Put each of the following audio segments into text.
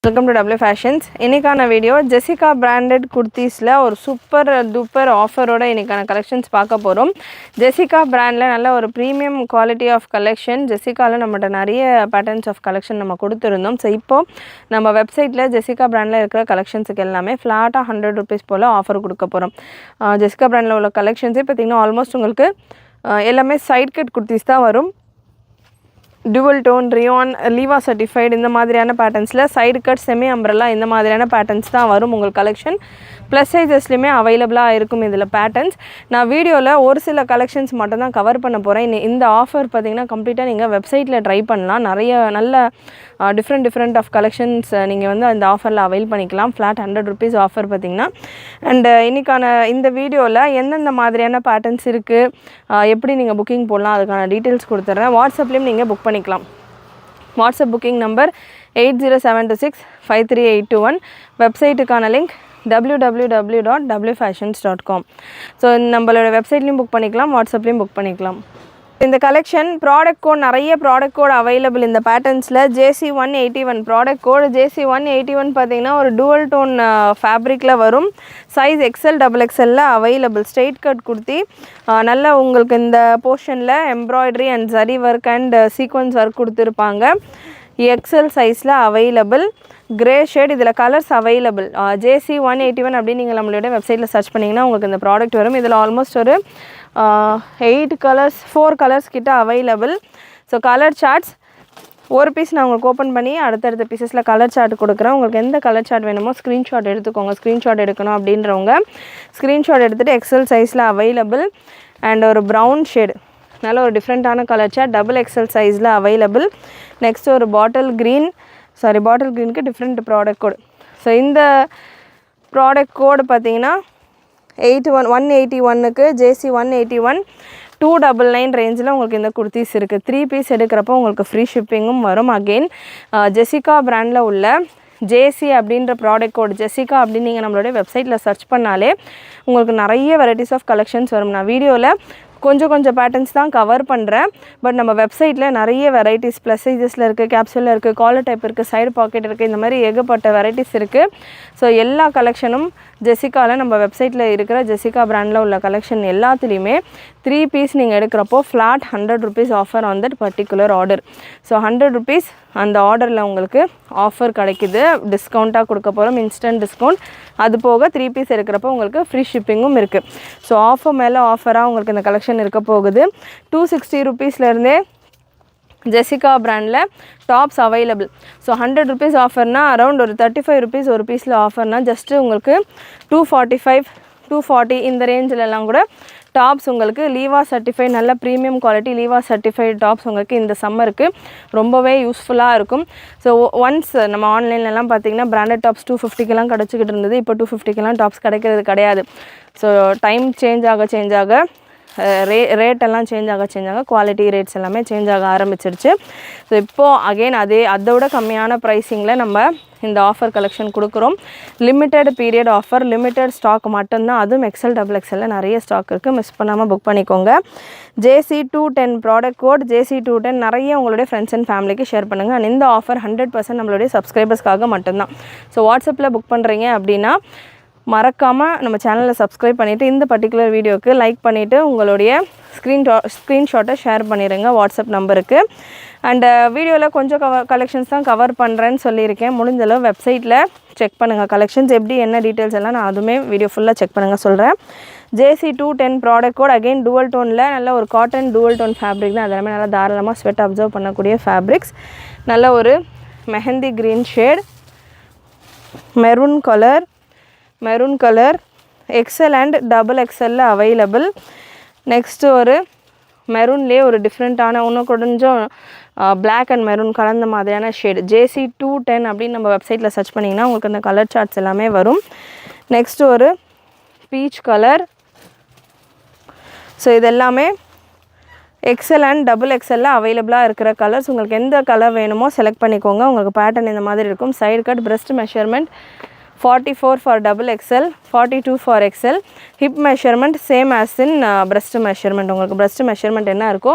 Welcome to W Fashions. இன்னைக்கான video Jessica branded குர்தீஸ்ல ஒரு super duper ஆஃபரோட இன்னைக்கான கலெக்ஷன்ஸ் பார்க்க போறோம். ஜெசிகா பிராண்ட்ல நல்ல ஒரு பிரீமியம் குவாலிட்டி ஆஃப் கலெக்ஷன். ஜெசிகால நம்மட்ட நிறைய பேட்டர்ன்ஸ் ஆஃப் கலெக்ஷன் நம்ம கொடுத்திருந்தோம். ஸோ இப்போ நம்ம வெப்சைட்ல ஜெசிகா பிராண்ட்ல இருக்கிற கலெக்ஷன்ஸ்க்கு எல்லாமே ஃபிளாட்டா ₹100 போல ஆஃபர் கொடுக்க போறோம். ஜெசிகா பிராண்ட்ல உள்ள கலெக்ஷன்ஸே பார்த்தீங்கன்னா ஆல்மோஸ்ட் உங்களுக்கு எல்லாமே சைட் கட் குர்தீஸ் தான் வரும். Dual tone, rayon, Liva certified இந்த மாதிரியான பேட்டர்ன்ஸ்ல சைடு கட் செமி அம்ப்ரெல்லா இந்த மாதிரியான பேட்டர்ன்ஸ் தான் வரும் உங்கள் கலெக்ஷன். ப்ளஸ் சைஸஸ்லையுமே அவைலபிளாக இருக்கும் இதில் பேட்டர்ன்ஸ். நான் வீடியோவில் ஒரு சில கலெக்ஷன்ஸ் மட்டும் தான் கவர் பண்ண போகிறேன். இந்த ஆஃபர் பார்த்தீங்கன்னா கம்ப்ளீட்டாக நீங்கள் வெப்சைட்டில் ட்ரை பண்ணலாம். நிறைய நல்ல டிஃப்ரெண்ட் ஆஃப் கலெக்ஷன்ஸ் நீங்கள் வந்து அந்த ஆஃபரில் அவைல் பண்ணிக்கலாம். ஃப்ளாட் ₹100 ஆஃபர் பார்த்தீங்கன்னா. அண்டு இன்றைக்கான இந்த வீடியோவில் எந்தெந்த மாதிரியான பேட்டர்ன்ஸ் இருக்குது, எப்படி நீங்கள் புக்கிங் போடலாம் அதுக்கான டீட்டெயில்ஸ் கொடுத்துட்றேன். வாட்ஸ்அப்லேயும் நீங்கள் புக் பண்ணிக்கலாம். WhatsApp booking number 8072653821. வெப்சைட்டுக்கான லிங்க் www.wfashions.com. ஸோ நம்மளோட வெப்சைட்லேயும் புக் பண்ணிக்கலாம், வாட்ஸ்அப்லேயும் புக் பண்ணிக்கலாம். இந்த கலெக்ஷன் ப்ராடக்ட் கோட் நிறைய ப்ராடக்ட் கோட் அவைலபிள் இந்த பேட்டர்ன்ஸில். JC181 product code. JC181 பார்த்தீங்கன்னா ஒரு டூவல் டோன் ஃபேப்ரிக்கில் வரும். Size XL XXL available. Straight cut kurti. நல்ல உங்களுக்கு இந்த போர்ஷனில் embroidery and zari work and sequins work கொடுத்துருப்பாங்க. XL சைஸில் அவைலபிள். Grey shade. இதில் கலர்ஸ் அவைலபிள். JC181 அப்படின்னு நீங்கள் நம்மளோட வெப்சைட்டில் சர்ச் பண்ணிங்கன்னா உங்களுக்கு இந்த ப்ராடக்ட் வரும். இதில் ஆல்மோஸ்ட் ஒரு 4 கலர்ஸ் கிட்ட அவைலபிள். ஸோ கலர் சார்ட்ஸ் ஒரு பீஸ் நான் உங்களுக்கு ஓப்பன் பண்ணி அடுத்தடுத்த பீசஸில் கலர் சார்ட் கொடுக்குறேன். உங்களுக்கு எந்த கலர் சார்ட் வேணுமோ ஸ்க்ரீன்ஷாட் எடுத்துக்கோங்க. ஸ்க்ரீன்ஷாட் எடுக்கணும் அப்படின்றவங்க ஸ்க்ரீன்ஷாட் எடுத்துகிட்டு XL சைஸில் அவைலபிள். அண்ட் ஒரு ப்ரௌன் ஷேடு நல்ல ஒரு டிஃப்ரெண்ட்டான கலர் சார்ட் XXL சைஸில் அவைலபிள். நெக்ஸ்ட் ஒரு பாட்டில் க்ரீனுக்கு டிஃப்ரெண்ட் ப்ராடக்ட் கோடு. ஸோ இந்த ப்ராடக்ட் கோடு பார்த்தீங்கன்னா 181க்கு JC181 299 ரேஞ்சில் உங்களுக்கு இந்த குர்த்திஸ் இருக்குது. 3 பீஸ் எடுக்கிறப்போ உங்களுக்கு ஃப்ரீ ஷிப்பிங்கும் வரும். அகெயின் ஜெசிகா பிராண்டில் உள்ள JC அப்படின்ற ப்ராடக்ட் கோட் ஜெசிகா அப்படின்னு நீங்கள் நம்மளுடைய வெப்சைட்டில் சர்ச் பண்ணாலே உங்களுக்கு நிறைய வெரைட்டிஸ் ஆஃப் கலெக்ஷன்ஸ் வரும். நான் வீடியோவில் கொஞ்சம் பேட்டர்ன்ஸ் தான் கவர் பண்ணுறேன். பட் நம்ம வெப்சைட்டில் நிறைய வெரைட்டிஸ் ப்ளஸ் சைஸஸில் இருக்குது, கேப்சூலில் இருக்குது, காலர் டைப் இருக்குது, சைடு பாக்கெட் இருக்குது, இந்த மாதிரி ஏகப்பட்ட வெரைட்டிஸ் இருக்குது. ஸோ எல்லா கலெக்ஷனும் ஜெசிகாவில் நம்ம வெப்சைட்டில் இருக்கிற ஜெசிகா பிராண்டில் உள்ள கலெக்ஷன் எல்லாத்துலேயுமே 3 பீஸ் நீங்கள் எடுக்கிறப்போ flat ₹100 offer on that particular order. So ₹100 அந்த ஆர்டரில் உங்களுக்கு ஆஃபர் கிடைக்குது. டிஸ்கவுண்ட்டாக கொடுக்க போகிறோம், இன்ஸ்டன்ட் டிஸ்கவுண்ட். அது போக 3 பீஸ் எடுக்கிறப்போ உங்களுக்கு ஃப்ரீ ஷிப்பிங்கும் இருக்குது. ஸோ ஆஃபர் மேலே ஆஃபராக உங்களுக்கு இந்த கலெக்ஷன் இருக்க போகுது. ₹260 ஜெசிகா பிராண்டில் டாப்ஸ் அவைலபிள். ஸோ ₹100 ஆஃபர்னால் அரௌண்ட் ஒரு ₹35 ஒரு பீஸில் ஆஃபர்னால் ஜஸ்ட்டு உங்களுக்கு 245 240 இந்த ரேஞ்சிலலாம் கூட டாப்ஸ் உங்களுக்கு லீவா சர்டிஃபைட் நல்ல ப்ரீமியம் குவாலிட்டி லீவா சர்டிஃபைட் டாப்ஸ் உங்களுக்கு இந்த சம்மருக்கு ரொம்பவே யூஸ்ஃபுல்லாக இருக்கும். ஸோ ஒன்ஸ் நம்ம ஆன்லைன்லலாம் பார்த்தீங்கன்னா பிராண்டட் டாப்ஸ் 250க்கெல்லாம் கிடச்சிக்கிட்டு இருந்தது. இப்போ 250க்கெல்லாம் டாப்ஸ் கிடைக்கிறது கிடையாது. ஸோ டைம் சேஞ்ச் ஆக ரேட்டெல்லாம் சேஞ்ச் ஆக குவாலிட்டி ரேட்ஸ் எல்லாமே சேஞ்ச் ஆக ஆரம்பிச்சிருச்சு. ஸோ இப்போது அகெயின் அதோட கம்மியான ப்ரைஸிங்கில் நம்ம இந்த ஆஃபர் கலெக்ஷன் கொடுக்குறோம். Limited period offer, limited stock மட்டும்தான். அதுவும் XL XXL நிறைய ஸ்டாக் இருக்குது. மிஸ் பண்ணாமல் புக் பண்ணிக்கோங்க. JC210 ப்ராடக்ட் கோட் JC210 நிறைய உங்களுடைய ஃப்ரெண்ட்ஸ் அண்ட் ஃபேமிலிக்கு ஷேர் பண்ணுங்கள். அண்ட் இந்த ஆஃபர் 100% நம்மளுடைய சப்ஸ்கிரைபர்ஸ்க்காக மட்டும்தான். ஸோ வாட்ஸ்அப்பில் புக் பண்ணுறீங்க அப்படின்னா மறக்காமல் நம்ம சேனலில் சப்ஸ்கிரைப் பண்ணிவிட்டு இந்த பர்டிகுலர் வீடியோவுக்கு லைக் பண்ணிவிட்டு உங்களுடைய ஸ்க்ரீன்ஷாட்டை ஷேர் பண்ணிடுங்க வாட்ஸ்அப் நம்பருக்கு. அண்டு வீடியோவில் கொஞ்சம் கலெக்ஷன்ஸ் தான் கவர் பண்ணுறேன்னு சொல்லியிருக்கேன். முடிஞ்சளவு வெப்சைட்டில் செக் பண்ணுங்கள் கலெக்ஷன்ஸ் எப்படி என்ன டீட்டெயில்ஸ் எல்லாம் நான் அதுவுமே வீடியோ ஃபுல்லாக செக் பண்ணுங்கள் சொல்கிறேன். JC210 product code again dual டோனில் நல்ல ஒரு காட்டன் டூவல் டோன் ஃபேப்ரிக் தான். அதெல்லாமே நல்லா தாராளமாக ஸ்வெட் அப்சர்வ் பண்ணக்கூடிய ஃபேப்ரிக்ஸ். நல்ல ஒரு mehndi green shade, maroon colour XL and XXL available. Next ஒரு மெரூன்லேயே ஒரு டிஃப்ரெண்ட்டான இன்னும் கொஞ்சம் பிளாக் அண்ட் மெரூன் கலந்த மாதிரியான ஷேடு. JC210 அப்படின்னு நம்ம வெப்சைட்டில் சர்ச் பண்ணிங்கன்னா உங்களுக்கு அந்த கலர் சார்ட்ஸ் எல்லாமே வரும். நெக்ஸ்ட்டு ஒரு பீச் கலர். ஸோ இது எல்லாமே XL அண்ட் XXL அவைலபிளாக இருக்கிற கலர்ஸ். உங்களுக்கு எந்த கலர் வேணுமோ செலக்ட் பண்ணிக்கோங்க. உங்களுக்கு பேட்டர்ன் இந்த மாதிரி இருக்கும். Side cut, breast measurement, 44 for double XL, 42 for XL. Hip measurement same as in breast measurement. உங்களுக்கு breast measurement என்ன இருக்கோ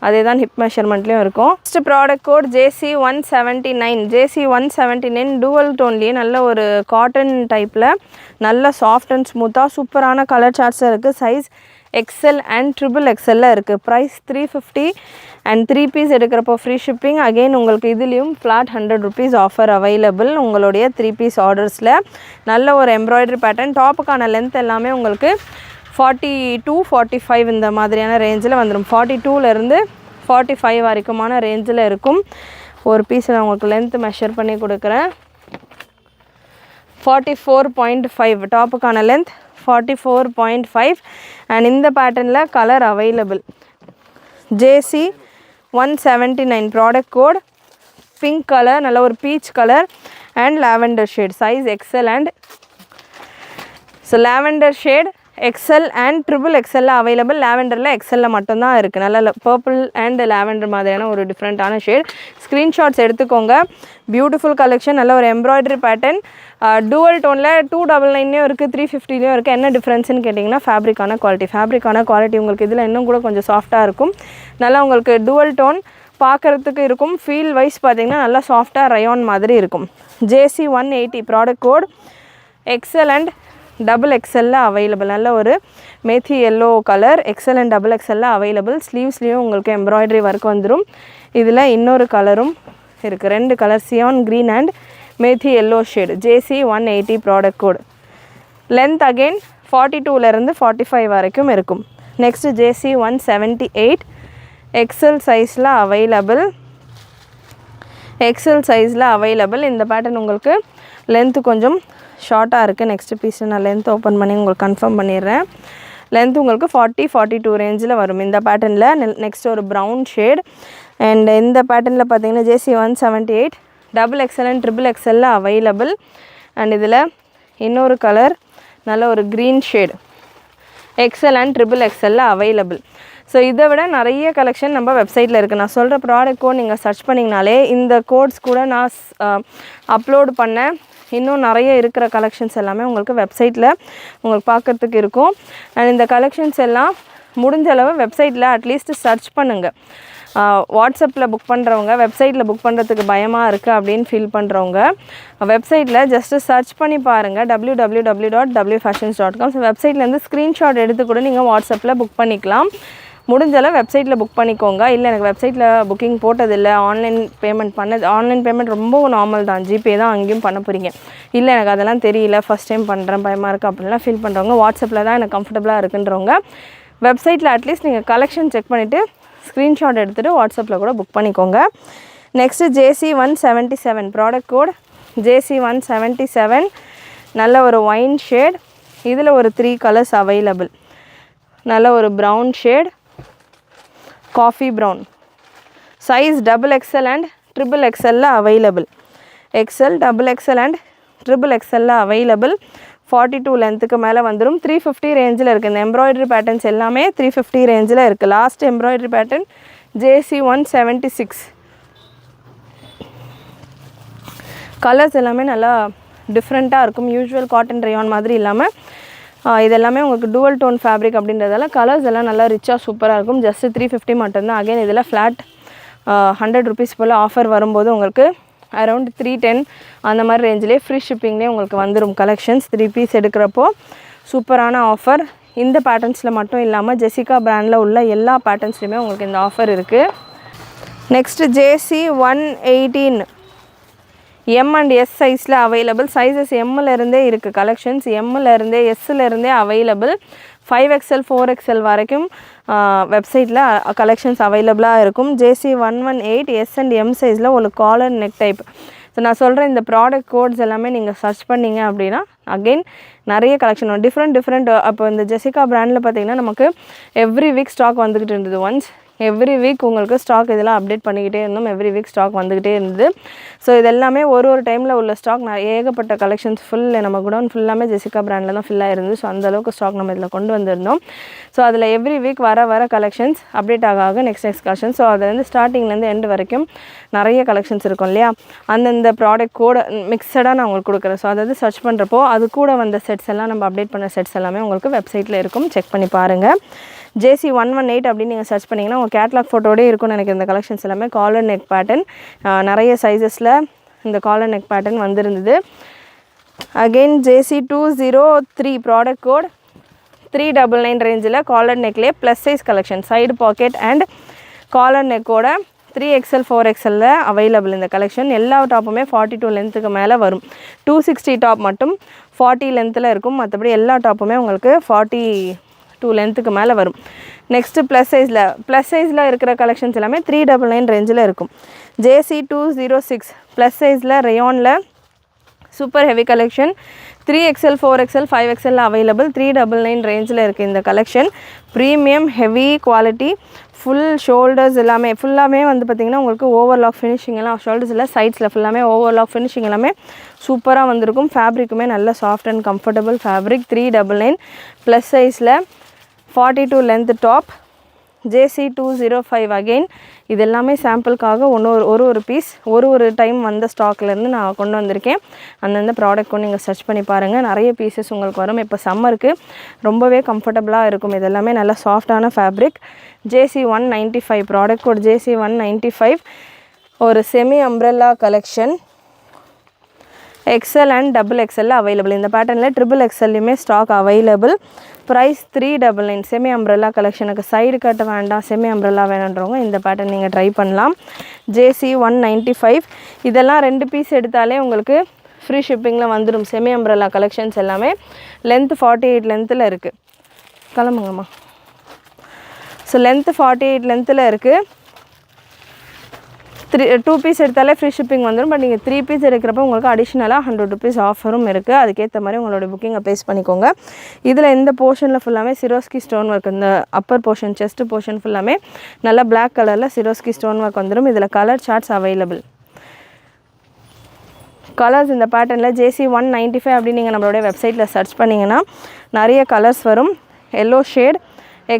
அதே தான் hip measurementலயும் இருக்கும். Next product code JC179. JC179 dual toneலயே நல்ல ஒரு cotton typeல நல்ல soft and smooth சூப்பரான கலர் சார்ட்ஸ் இருக்கு. Size XL and triple XL இருக்குது. ப்ரைஸ் 350 and 3 பீஸ் எடுக்கிறப்போ ஃப்ரீ ஷிப்பிங். அகெயின் உங்களுக்கு இதுலேயும் ஃப்ளாட் 100 rupees ஆஃபர் அவைலபிள் உங்களுடைய 3 பீஸ் ஆர்டர்ஸில். நல்ல ஒரு எம்ப்ராய்டரி பேட்டர்ன். டாப்புக்கான லென்த் எல்லாமே உங்களுக்கு 42-45 இந்த மாதிரியான ரேஞ்சில் வந்துடும். 42லேருந்து 45 வரைக்குமான ரேஞ்சில் இருக்கும். ஒரு பீஸில் உங்களுக்கு லென்த் மெஷர் பண்ணி கொடுக்குறேன். 44.5 டாப்புக்கான லென்த் 44.5 and இந்த பேட்டர்னில் colour available. JC179 product code pink colour, நல்ல ஒரு peach colour and lavender shade. Size XL and lavender shade XL and triple XL available. லாவெண்டரில் XL மட்டும்தான் இருக்குது. நல்ல பர்பிள் அண்ட் லாவெண்டர் மாதிரியான ஒரு டிஃப்ரெண்ட்டான ஷேட். ஸ்க்ரீன்ஷாட்ஸ் எடுத்துக்கோங்க. Beautiful collection. நல்ல ஒரு எம்ப்ராய்டரி பேட்டர்ன். டூவல் டோனில் 299லேயும் இருக்குது, 350லேயும் இருக்குது. என்ன டிஃப்ரென்ஸ்னு கேட்டிங்கன்னா ஃபேப்ரிக்கான குவாலிட்டி உங்களுக்கு இதில் இன்னும் கூட கொஞ்சம் சாஃப்டாக இருக்கும். நல்லா உங்களுக்கு டூவல் டோன் பார்க்குறதுக்கு இருக்கும். ஃபீல் வைஸ் பார்த்திங்கன்னா நல்லா சாஃப்டாக ரயான் மாதிரி இருக்கும். JC180 product code XL and double XL available. நல்ல ஒரு methi yellow colour. XL and double XL available. ஸ்லீவ்ஸ்லேயும் உங்களுக்கு எம்ப்ராய்டரி ஒர்க் வந்துடும். இதில் இன்னொரு கலரும் இருக்குது. 2 colour, cyan green and methi yellow shade. JC180 product code. Length again 42லேருந்து 45 வரைக்கும் இருக்கும். நெக்ஸ்ட்டு JC178 XL சைஸில் அவைலபிள். இந்த பேட்டர்ன் உங்களுக்கு லென்த்து கொஞ்சம் ஷார்ட்டாக இருக்குது. நெக்ஸ்ட்டு பீஸ் நான் லென்த் ஓப்பன் பண்ணி உங்களுக்கு கன்ஃபார்ம் பண்ணிடுறேன். லென்த் உங்களுக்கு 40-42 ரேஞ்சில் வரும் இந்த பேட்டர்னில். நெக்ஸ்ட் ஒரு ப்ரௌன் ஷேட். அண்ட் இந்த பேட்டர்னில் பார்த்தீங்கன்னா JC178 double XL and triple XL available. And இதில் இன்னொரு கலர், நல்ல ஒரு green shade. XL and triple XL available. So இதை விட நிறைய கலெக்ஷன் நம்ம வெப்சைட்டில் இருக்குது. நான் சொல்கிற ப்ராடக்ட் கோட் நீங்கள் சர்ச் பண்ணிங்கனாலே இந்த கோட்ஸ் கூட நான் அப்லோடு பண்ணேன். இன்னும் நிறைய இருக்கிற கலெக்ஷன்ஸ் எல்லாமே உங்களுக்கு வெப்சைட்டில் உங்களுக்கு பார்க்குறதுக்கு இருக்கும். அண்ட் இந்த கலெக்ஷன்ஸ் எல்லாம் முடிஞ்ச அளவு வெப்சைட்டில் அட்லீஸ்ட் சர்ச் பண்ணுங்கள். வாட்ஸ்அப்பில் புக் பண்ணுறவங்க, வெப்சைட்டில் புக் பண்ணுறதுக்கு பயமாக இருக்குது அப்படின்னு ஃபீல் பண்ணுறவங்க வெப்சைட்டில் ஜஸ்ட்டு சர்ச் பண்ணி பாருங்கள். www.wfashions.com. ஸோ வெப்சைட்லேருந்து ஸ்க்ரீன்ஷாட் எடுத்து கூட நீங்கள் வாட்ஸ்அப்பில் புக் பண்ணிக்கலாம். முடிஞ்சளவு வெப்சைட்டில் புக் பண்ணிக்கோங்க. இல்லை எனக்கு வெப்சைட்டில் புக்கிங் போட்டதில்லை, ஆன்லைன் பேமெண்ட் ரொம்ப நார்மல் தான், ஜிபே தான் அங்கேயும் பண்ண போகிறீங்க, இல்லை எனக்கு அதெல்லாம் தெரியல, ஃபஸ்ட் டைம் பண்ணுறேன், பயமாக இருக்குது அப்படின்லாம் ஃபீல் பண்ணுறவங்க வாட்ஸ்அப்பில் தான் எனக்கு கம்ஃபர்டபுளாக இருக்குன்றவங்க வெப்சைட்டில் அட்லீஸ்ட் நீங்கள் கலெக்ஷன் செக் பண்ணிவிட்டு ஸ்க்ரீன்ஷாட் எடுத்துகிட்டு வாட்ஸ்அப்பில் கூட புக் பண்ணிக்கோங்க. Next JC177 product code JC177 நல்ல ஒரு ஒயின் ஷேட். இதில் ஒரு 3 கலர்ஸ் அவைலபிள். நல்ல ஒரு brown shade, coffee brown. Size double XL and triple XL available. XL, double XL and triple XL available. 42 லென்த்துக்கு மேலே வந்துடும். 350 ரேஞ்சில் இருக்குது. இந்த எம்ப்ராய்டரி பேட்டர்ன்ஸ் எல்லாமே 350 ரேஞ்சில் இருக்குது. Last embroidery pattern JC176. Colours எல்லாமே நல்லா டிஃப்ரெண்ட்டாக இருக்கும். யூஸ்வல் காட்டன் ரயான் மாதிரி இல்லாமல் இதெல்லாமே உங்களுக்கு டூவல் டோன் ஃபேப்ரிக் அப்படின்றதால கலர்ஸ் எல்லாம் நல்லா ரிச்சாக சூப்பராக இருக்கும். ஜஸ்ட்டு 350 மட்டும்தான். அகைன் இதில் ஃப்ளாட் 100 rupees போல் ஆஃபர் வரும்போது உங்களுக்கு அரௌண்ட் 310 அந்த மாதிரி ரேஞ்சிலே ஃப்ரீ ஷிப்பிங்லேயே உங்களுக்கு வந்துடும் கலெக்ஷன்ஸ். 3 பீஸ் எடுக்கிறப்போ சூப்பரான ஆஃபர். இந்த பேட்டர்ன்ஸில் மட்டும் இல்லாமல் ஜெசிகா பிராண்டில் உள்ள எல்லா பேட்டர்ன்ஸ்லையுமே உங்களுக்கு இந்த ஆஃபர் இருக்குது. Next JC118 M and S சைஸில் அவைலபிள். சைஸஸ் எம்மிலருந்தே இருக்குது கலெக்ஷன்ஸ். எம்மிலருந்தே எஸ்ஸிலருந்தே அவைலபிள். 5XL 4XL வரைக்கும் வெப்சைட்டில் கலெக்ஷன்ஸ் அவைலபிளாக இருக்கும். JC118 S and M சைஸில் ஒரு காலர் நெக் டைப். ஸோ நான் சொல்கிற இந்த ப்ராடக்ட் கோட்ஸ் எல்லாமே நீங்கள் சர்ச் பண்ணிங்க அப்படின்னா அகெயின் நிறைய கலெக்ஷன் வரும். டிஃப்ரெண்ட் அப்போ இந்த ஜெசிகா பிராண்டில் பார்த்திங்கன்னா நமக்கு எவ்ரி வீக் ஸ்டாக் வந்துக்கிட்டு இருந்தது. ஒன்ஸ் எவ்ரி வீக் உங்களுக்கு ஸ்டாக் இதெல்லாம் அப்டேட் பண்ணிக்கிட்டே இருந்தோம். எவ்ரி வீக் ஸ்டாக் வந்துக்கிட்டே இருந்தது. ஸோ இதெல்லாமே ஒரு டைமில் உள்ள ஸ்டாக் ஏகப்பட்ட கலெக்ஷன்ஸ் நம்ம குடோன் ஃபுல்லாமே ஜெசிகா பிராண்டில் தான் ஃபில்லாக இருந்தது. ஸோ அந்தளவுக்கு ஸ்டாக் நம்ம இதில் கொண்டு வந்திருந்தோம். ஸோ அதில் எவ்ரி வீக் வர கலெக்ஷன்ஸ் அப்டேட் ஆக நெக்ஸ்ட் கலெக்ஷன். ஸோ அதில் வந்து ஸ்டார்டிங்லேருந்து எண்டு வரைக்கும் நிறைய கலெக்ஷன்ஸ் இருக்கும் இல்லையா, அந்தந்த ப்ராடக்ட் கூட மிக்சடாக நான் உங்களுக்கு கொடுக்குறேன். ஸோ அதாவது சர்ச் பண்ணுறப்போ அது கூட வந்த செட்ஸ் எல்லாம் நம்ம அப்டேட் பண்ண செட்ஸ் எல்லாமே உங்களுக்கு வெப்சைட்டில் இருக்கும். செக் பண்ணி பாருங்கள். JC118 அப்படின்னு நீங்கள் சர்ச் பண்ணிங்கன்னா உங்கள் கேட்லாக் ஃபோட்டோடே இருக்கும்னு எனக்கு இந்த கலெக்ஷன்ஸ் எல்லாமே. காலர் நெக் பேட்டர்ன் நிறைய சைஸஸில் இந்த காலர் நெக் பேட்டர்ன் வந்திருந்தது. அகெயின் JC203 ப்ராடக்ட் கோட் 399 ரேஞ்சில் காலர் நெக்லேயே plus size collection, side pocket and collar நெக்கோட 3XL 4XL அவைலபிள் இந்த கலெக்ஷன். எல்லா டாப்புமே 42 லென்த்துக்கு மேலே வரும். 260 டாப் மட்டும் 40 லென்த்தில் இருக்கும். மற்றபடி எல்லா டாப்புமே உங்களுக்கு 42 லென்த்துக்கு மேலே வரும். நெக்ஸ்ட்டு ப்ளஸ் சைஸில் இருக்கிற கலெக்ஷன்ஸ் எல்லாமே 399 ரேஞ்சில் இருக்கும். JC206 ப்ளஸ் சைஸில் ரேயானில் super heavy collection 3XL 4XL 5XL available. 399 ரேஞ்சில் இருக்குது இந்த collection. Premium heavy quality, full shoulders எல்லாமே ஃபுல்லாமே வந்து பார்த்திங்கன்னா உங்களுக்கு ஓவர்லாக் ஃபினிஷிங் எல்லாம் ஷோல்டர்ஸில் சைட்ஸில் ஃபுல்லாமே ஓவர்லாக் ஃபினிஷிங் எல்லாமே சூப்பராக வந்திருக்கும். ஃபேப்ரிக்குமே நல்ல soft and comfortable fabric. 399 plus சைஸில் 42 லென்த் டாப். JC205 அகெயின் இது எல்லாமே சாம்பிளுக்காக ஒரு பீஸ் ஒரு டைம் வந்த ஸ்டாக்லேருந்து நான் கொண்டு வந்திருக்கேன். அந்தந்த ப்ராடக்ட்டும் நீங்கள் சர்ச் பண்ணி பாருங்கள். நிறைய பீசஸ் உங்களுக்கு வரும். இப்போ சம்மருக்கு ரொம்பவே கம்ஃபர்டபுளாக இருக்கும். இது எல்லாமே நல்ல சாஃப்டான fabric. JC195 product code JC195 ஒரு semi umbrella collection. XL and XXL available. இந்த பேட்டர்னில் XXLலையுமே stock available. Price 399. Semi umbrella கலெக்ஷனுக்கு சைடு கட்ட வேண்டாம், செமி அம்ப்ரெல்லா வேணுன்றவங்க இந்த பேட்டர்ன் நீங்கள் ட்ரை பண்ணலாம். JC195 இதெல்லாம் 2 பீஸ் எடுத்தாலே உங்களுக்கு ஃப்ரீ ஷிப்பிங்கில் வந்துடும். செமி அம்ப்ரெல்லா கலெக்ஷன்ஸ் எல்லாமே லென்த் 48 லென்த்தில் இருக்குது. கிளம்புங்கம்மா. ஸோ லென்த்து 48 லென்த்தில் இருக்குது. 2 பீஸ் எடுத்தாலே ஃப்ரீ ஷிப்பிங் வந்துடும். பட் நீங்கள் 3 பீஸ் எடுக்கிறப்ப உங்களுக்கு அடிஷ்னலாக 100 ருபீஸ் ஆஃபரும் இருக்குது. அதுக்கேற்ற மாதிரி உங்களோட புக்கிங்கை ப்ளேஸ் பண்ணிக்கோங்க. இதில் இந்த போர்ஷனில் ஃபுல்லாமே சிரோஸ்கி ஸ்டோன் ஒர்க். இந்த அப்பர் போர்ஷன் செஸ்ட் போர்ஷன் ஃபுல்லாமே நல்லா பிளாக் கலரில் சிரோஸ்கி ஸ்டோன் ஒர்க் வந்துடும். இதில் கலர் சார்ட்ஸ் அவைலபிள். கலர்ஸ் இந்த பேட்டர்னில் JC195 அப்படின்னு நீங்கள் நம்மளோட வெப்சைட்டில் சர்ச் பண்ணிங்கன்னா நிறைய கலர்ஸ் வரும். Yellow shade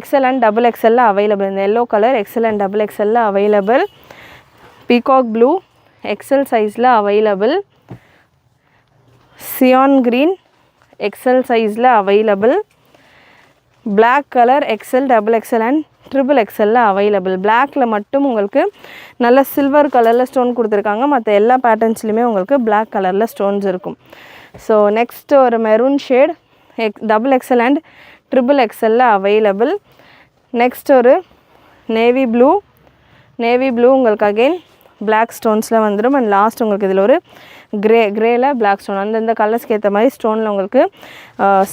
XL and XXL available. இந்த yellow colour XL and XXL available. Peacock blue XL சைஸில் அவைலபிள். சியான் க்ரீன் XL சைஸில் available. Black colour XL XXL and XXL available. பிளாக்கில் மட்டும் உங்களுக்கு நல்ல சில்வர் கலரில் ஸ்டோன் கொடுத்துருக்காங்க. மற்ற எல்லா பேட்டர்ன்ஸ்லையுமே உங்களுக்கு பிளாக் கலரில் ஸ்டோன்ஸ் இருக்கும். ஸோ நெக்ஸ்ட் ஒரு maroon shade XXL and XXL available. Next ஒரு நேவி ப்ளூ உங்களுக்கு அகெயின் பிளாக் ஸ்டோன்ஸில் வந்துடும். அண்ட் லாஸ்ட் உங்களுக்கு இதில் ஒரு கிரேயில் பிளாக் ஸ்டோன். அந்தந்த கலர்ஸ்க்கு ஏற்ற மாதிரி ஸ்டோனில் உங்களுக்கு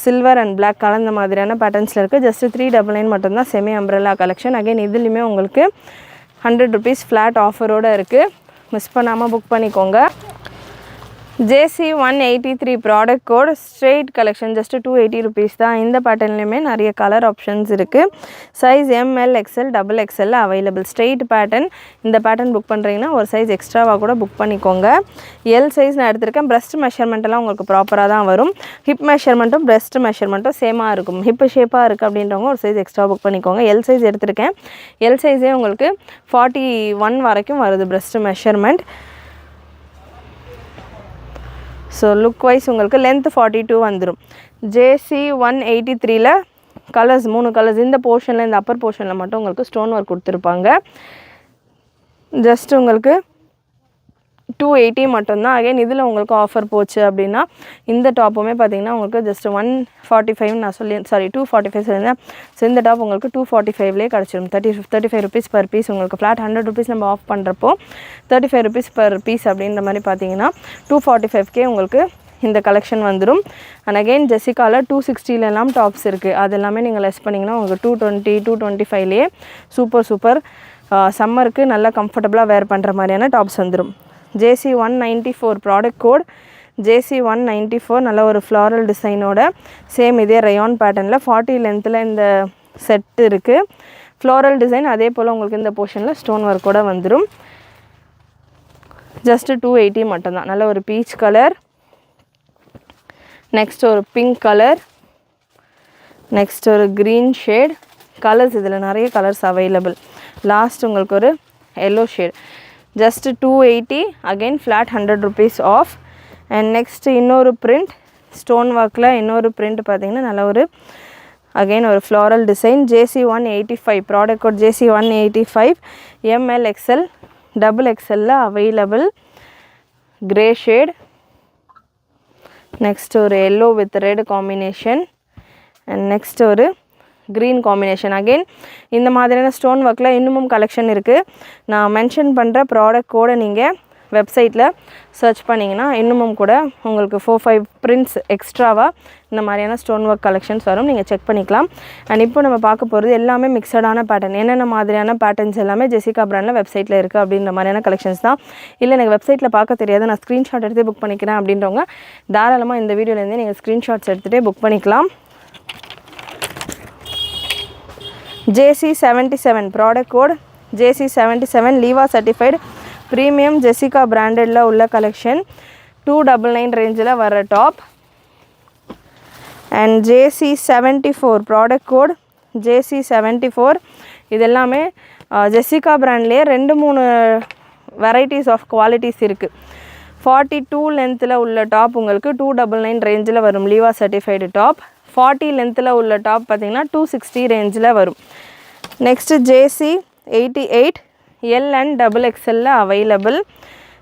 சில்வர் அண்ட் பிளாக் கலந்த மாதிரியான பேட்டர்ன்ஸில் இருக்குது. ஜஸ்ட் 399 மட்டும்தான் செமி அம்ப்ரெல்லா கலெக்ஷன். அகெயின் இதுலேயுமே உங்களுக்கு 100 ருபீஸ் ஃப்ளாட் ஆஃபரோடு இருக்குது. மிஸ் பண்ணாமல் புக் பண்ணிக்கோங்க. JC183 product code straight collection just 280 rupees தான். இந்த பேட்டர்ன்லையுமே நிறைய கலர் ஆப்ஷன்ஸ் இருக்குது. Size ML XL XXL available. Straight pattern. இந்த பேட்டர்ன் புக் பண்ணுறீங்கன்னா ஒரு சைஸ் எக்ஸ்ட்ராவாக கூட புக் பண்ணிக்கோங்க. எல் சைஸ் நான் எடுத்திருக்கேன். பிரஸ்ட் மெஷர்மெண்ட்டெல்லாம் உங்களுக்கு ப்ராப்பராக தான் வரும். ஹிப் மெஷர்மெண்ட்டும் பிரஸ்ட் மெஷர்மெண்ட்டும் சேமாக இருக்கும். ஹிப்பு ஷேப்பாக இருக்குது அப்படின்றவங்க ஒரு சைஸ் எக்ஸ்ட்ரா புக் பண்ணிக்கோங்க. எல் சைஸ் எடுத்திருக்கேன். எல் சைஸே உங்களுக்கு 41 வரைக்கும் வருது breast measurement. So look wise உங்களுக்கு லென்த் 42 வந்துடும். JC183ல் கலர்ஸ் 3 கலர்ஸ். இந்த போர்ஷனில் இந்த அப்பர் போர்ஷனில் மட்டும் உங்களுக்கு ஸ்டோன் ஒர்க் கொடுத்துருப்பாங்க. ஜஸ்ட் உங்களுக்கு 280 மட்டும்தான். அகைன் இதில் உங்களுக்கு ஆஃபர் போச்சு அப்படின்னா இந்த டாப்புமே பார்த்தீங்கன்னா உங்களுக்கு ஜஸ்ட் 145 நான் 245 சொல்லியிருந்தேன். ஸோ இந்த டாப் உங்களுக்கு 245லேயே கிடச்சிடும். 35 ருபீஸ் பர் பீஸ் உங்களுக்கு ஃப்ளாட் 100 ருபீஸ் நம்ம ஆஃப் பண்ணுறப்போ 35 ருபீஸ் பர் பீஸ் அப்படின்ற மாதிரி பார்த்தீங்கன்னா 245K உங்களுக்கு இந்த கலெக்ஷன் வந்துடும். அண்ட் அகெயின் ஜெசிகாவில் 260லலாம் டாப்ஸ் இருக்குது. அது எல்லாமே நீங்கள் லெஸ் பண்ணிங்கன்னா உங்களுக்கு 220 225லேயே சூப்பர் சம்மருக்கு நல்லா கம்ஃபர்டபுளாக வேர் பண்ணுற மாதிரியான டாப்ஸ் வந்துடும். JC194 ப்ராடக்ட் கோட் JC194 நல்ல ஒரு ஃப்ளாரல் டிசைனோட சேம் இதே ரயான் பேட்டர்னில் 40 லென்த்தில் இந்த செட் இருக்குது. Floral design. அதே போல் உங்களுக்கு இந்த போர்ஷனில் ஸ்டோன் ஒர்க் கூட வந்துடும். ஜஸ்ட்டு 280 மட்டும்தான். நல்ல ஒரு பீச் கலர், நெக்ஸ்ட் ஒரு பிங்க் கலர், நெக்ஸ்ட் ஒரு க்ரீன் ஷேட். கலர்ஸ் இதில் நிறைய கலர்ஸ் அவைலபிள். லாஸ்ட் உங்களுக்கு ஒரு yellow shade. Just 280, again flat 100 rupees off. And next இன்னொரு பிரிண்ட், ஸ்டோன் ஒர்க்கில் இன்னொரு பிரிண்ட் பார்த்தீங்கன்னா நல்ல ஒரு அகெயின் ஒரு floral design. JC 185 product code JC 185 ML XL XXL available. Grey shade, next ஒரு yellow with red combination, and next ஒரு green combination. Again இந்த மாதிரியான ஸ்டோன் ஒர்க்கில் இன்னமும் கலெக்ஷன் இருக்குது. நான் மென்ஷன் பண்ணுற ப்ராடக்ட் கோடை நீங்கள் வெப்சைட்டில் சர்ச் பண்ணிங்கன்னா இன்னமும் கூட உங்களுக்கு 4-5 பிரிண்ட்ஸ் எக்ஸ்ட்ராவாக இந்த மாதிரியான ஸ்டோன் ஒர்க் கலெக்ஷன்ஸ் வரும். நீங்கள் செக் பண்ணிக்கலாம். அண்ட் இப்போ நம்ம பார்க்க போகிறது எல்லாமே மிக்சடான பேட்டர்ன். என்னென்ன மாதிரியான பேட்டர்ன்ஸ் எல்லாமே ஜெசிகா பிராண்டில் வெப்சைட்டில் இருக்குது அப்படின்ற மாதிரியான கலெக்ஷன்ஸ் தான். இல்லை எனக்கு வெப்சைட்டில் பார்க்க தெரியாது, நான் ஸ்க்ரீன்ஷாட் எடுத்து புக் பண்ணிக்கிறேன் அப்படின்றவங்க தாராளமாக இந்த வீடியோலேருந்தே நீங்கள் ஸ்க்ரீன்ஷாட்ஸ் எடுத்துகிட்டே புக் பண்ணிக்கலாம். JC 77 ப்ராடக்ட் கோட் JC 77 லீவா சர்டிஃபைடு ப்ரீமியம் ஜெசிகா பிராண்டடில் உள்ள கலெக்ஷன். 299 ரேஞ்சில் வர top. And JC 74 product code JC 74. இது எல்லாமே ஜெசிகா பிராண்ட்லேயே 2-3 வெரைட்டிஸ் ஆஃப் குவாலிட்டிஸ் இருக்குது. 42 லென்த்தில் உள்ள டாப் உங்களுக்கு 299 ரேஞ்சில் வரும். லீவா சர்டிஃபைடு டாப். 40 லென்த்தில் உள்ள டாப் பார்த்திங்கன்னா 260 ரேஞ்சில் வரும். Next JC 88 L and XXL available.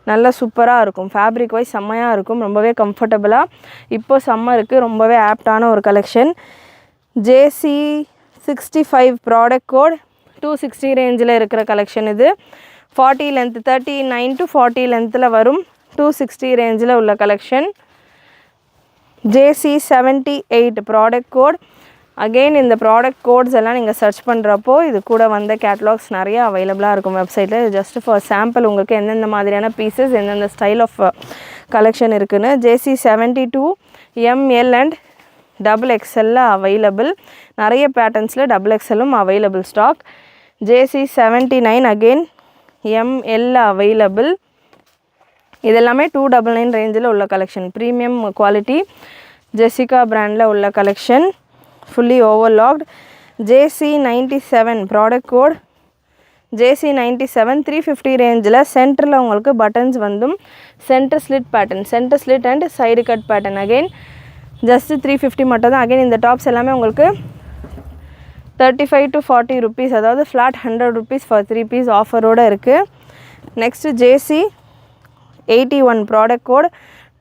நல்லா சூப்பராக இருக்கும். ஃபேப்ரிக் வைஸ் செம்மையாக இருக்கும். ரொம்பவே கம்ஃபர்டபுளாக இப்போ சம்மருக்கு ரொம்பவே ஆப்டான ஒரு கலெக்ஷன். JC 65 ப்ராடக்ட் கோட் 260 ரேஞ்சில் இருக்கிற கலெக்ஷன் இது. 40 லென்த் 39 to 40 லென்த்தில் வரும். 260 ரேஞ்சில் உள்ள collection. JC 78 product code. Again இந்த ப்ராடக்ட் கோட்ஸ் எல்லாம் நீங்கள் சர்ச் பண்ணுறப்போ இது கூட வந்த கேட்லாக்ஸ் நிறைய அவைலபிளாக இருக்கும் வெப்சைட்டில். இது ஜஸ்ட் ஃபார் சாம்பிள் உங்களுக்கு எந்தெந்த மாதிரியான பீசஸ் எந்தெந்த ஸ்டைல் ஆஃப் கலெக்ஷன் இருக்குதுன்னு. JC 72 ML and XXL available. நிறைய பேட்டர்ன்ஸில் XXLம் available stock. JC 79 again ML available. இதெல்லாமே 299 ரேஞ்சில் உள்ள கலெக்ஷன். ப்ரீமியம் குவாலிட்டி ஜெசிகா பிராண்டில் உள்ள collection. Fully overlocked. JC 97 product code JC 97 350 ரேஞ்சில் சென்டரில் உங்களுக்கு பட்டன்ஸ் வந்தும். Centre slit pattern, centre slit and side cut pattern. Again just 350 மட்டும் தான். அகெயின் இந்த டாப்ஸ் எல்லாமே உங்களுக்கு 35 to 40 rupees, அதாவது ஃப்ளாட் 100 rupees ஃபார் 3 பீஸ் ஆஃபரோடு இருக்குது. நெக்ஸ்ட்டு JC 81 ப்ராடக்ட் கோட்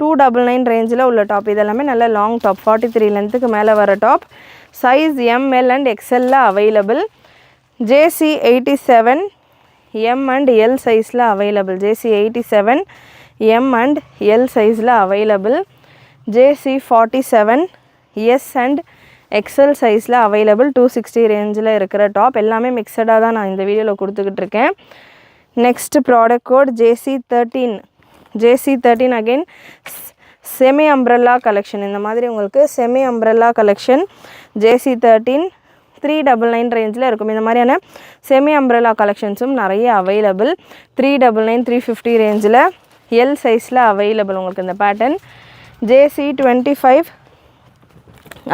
299 ரேஞ்சில் உள்ள டாப். இதெல்லாமே நல்ல லாங் டாப், 43 லென்த்துக்கு மேலே வர top. Size ML and XL available. JC 87 M and L சைஸில் available. JC 87 M and L சைஸில் available. JC 47 S and XL சைஸில் அவைலபிள். 260 ரேஞ்சில் இருக்கிற டாப். எல்லாமே மிக்சடாக தான் நான் இந்த வீடியோவில் கொடுத்துக்கிட்டு இருக்கேன். Next product code JC 13. JC 13 again semi umbrella collection. இந்த மாதிரி உங்களுக்கு செமி அம்ப்ரெல்லா கலெக்ஷன். JC 13 399 ரேஞ்சில் இருக்கும். இந்த மாதிரியான செமி அம்ப்ரெல்லா கலெக்ஷன்ஸும் நிறைய அவைலபிள். 399 350 ரேஞ்சில் எல் சைஸில் அவைலபிள் உங்களுக்கு இந்த பேட்டர்ன். JC 25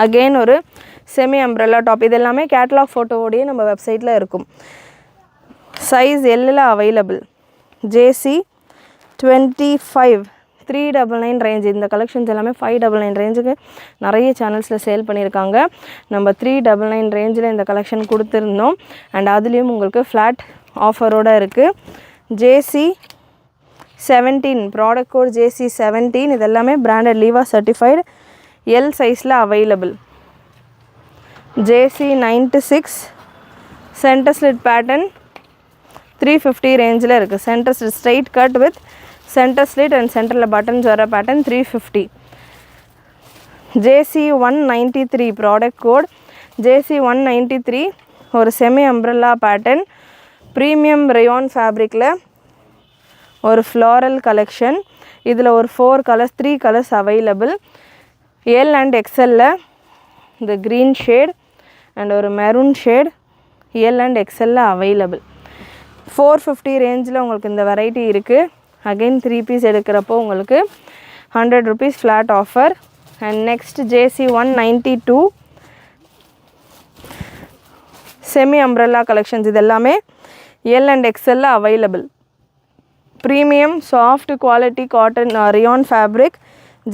அகெயின் ஒரு செமி அம்ப்ரெல்லா டாப். இது எல்லாமே கேட்லாக் ஃபோட்டோவோடையே நம்ம வெப்சைட்டில் இருக்கும். சைஸ் எல்லில் அவைலபிள். JC 25 399 range. இந்த கலெக்ஷன்ஸ் எல்லாமே 599 ரேஞ்சுக்கு நிறைய சேனல்ஸில் சேல் பண்ணியிருக்காங்க. நம்ம 399 ரேஞ்சில் இந்த கலெக்ஷன் கொடுத்துருந்தோம். அண்ட் அதுலேயும் உங்களுக்கு ஃப்ளாட் ஆஃபரோடு இருக்குது. JC 17 product code JC 17. இது எல்லாமே பிராண்டட் லீவா சர்டிஃபைடு எல் சைஸில் available. JC 96 centre slit pattern 350 ரேஞ்சில் இருக்குது. Centre slit straight cut with centre slit and சென்டரில் பட்டன்ஸ் வர pattern 350. JC 193 product code JC 193 ஒரு semi umbrella pattern. Premium rayon ஃபேப்ரிக்கில் ஒரு ஃப்ளாரல் கலெக்ஷன். இதில் ஒரு 3 colours available. L and XL இந்த க்ரீன் ஷேட் அண்ட் ஒரு மெரூன் ஷேட், எல் அண்ட் எக்ஸ்எல்ல அவைலபிள். 450 ரேஞ்சில் உங்களுக்கு இந்த வெரைட்டி இருக்குது. அகெயின் 3 பீஸ் எடுக்கிறப்போ உங்களுக்கு 100 rupees flat offer. And next JC 192 semi umbrella collections. இது எல்லாமே எல் அண்ட் எக்ஸ்எல்ல available. Premium soft quality cotton rayon ஃபேப்ரிக்.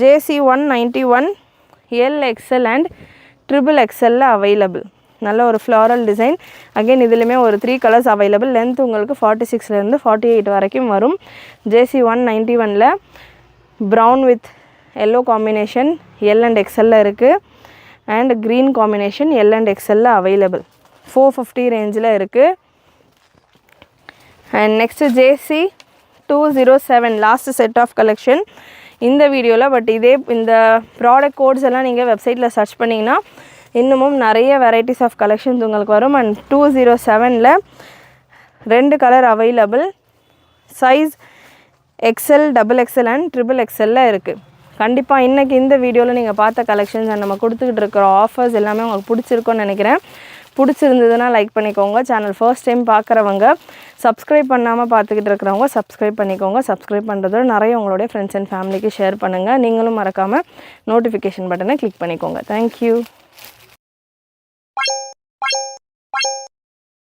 JC 191 L XL and XXL available. நல்ல ஒரு ஃப்ளாரல் டிசைன். அகெயின் இதுலேயுமே ஒரு 3 கலர்ஸ் அவைலபிள். லென்த் உங்களுக்கு 46லேருந்து 48 வரைக்கும் வரும். JC 191ல் brown with yellow combination L and எக்ஸ்எல்ல இருக்குது. And green combination L and எக்ஸ்எல்ல அவைலபிள். 450 ரேஞ்சில் இருக்குது. And next JC 207 last set of collection இந்த வீடியோவில். பட் இதே இந்த ப்ராடக்ட் கோட்ஸ் எல்லாம் நீங்கள் வெப்சைட்டில் சர்ச் பண்ணிங்கன்னா இன்னமும் நிறைய வெரைட்டிஸ் ஆஃப் கலெக்ஷன்ஸ் உங்களுக்கு வரும். அண்ட் 207ல் 2 colour available. Size XL, XXL and XXL இருக்குது. கண்டிப்பாக இன்றைக்கி இந்த வீடியோவில் நீங்கள் பார்த்த கலெக்ஷன்ஸ் அண்ட் நம்ம கொடுத்துக்கிட்டு இருக்கிற ஆஃபர்ஸ் எல்லாமே உங்களுக்கு பிடிச்சிருக்குன்னு நினைக்கிறேன். பிடிச்சிருந்ததுன்னா லைக் பண்ணிக்கோங்க. சேனல் ஃபர்ஸ்ட் டைம் பார்க்குறவங்க, சப்ஸ்கிரைப் பண்ணாமல் பார்த்துக்கிட்டு இருக்கிறவங்க சப்ஸ்கிரைப் பண்ணிக்கோங்க. சப்ஸ்கிரைப் பண்ணுறதோட நிறைய உங்களுடைய ஃப்ரெண்ட்ஸ் அண்ட் ஃபேமிலிக்கு ஷேர் பண்ணுங்கள். நீங்களும் மறக்காமல் நோட்டிஃபிகேஷன் பட்டனை கிளிக் பண்ணிக்கோங்க. தேங்க்யூ.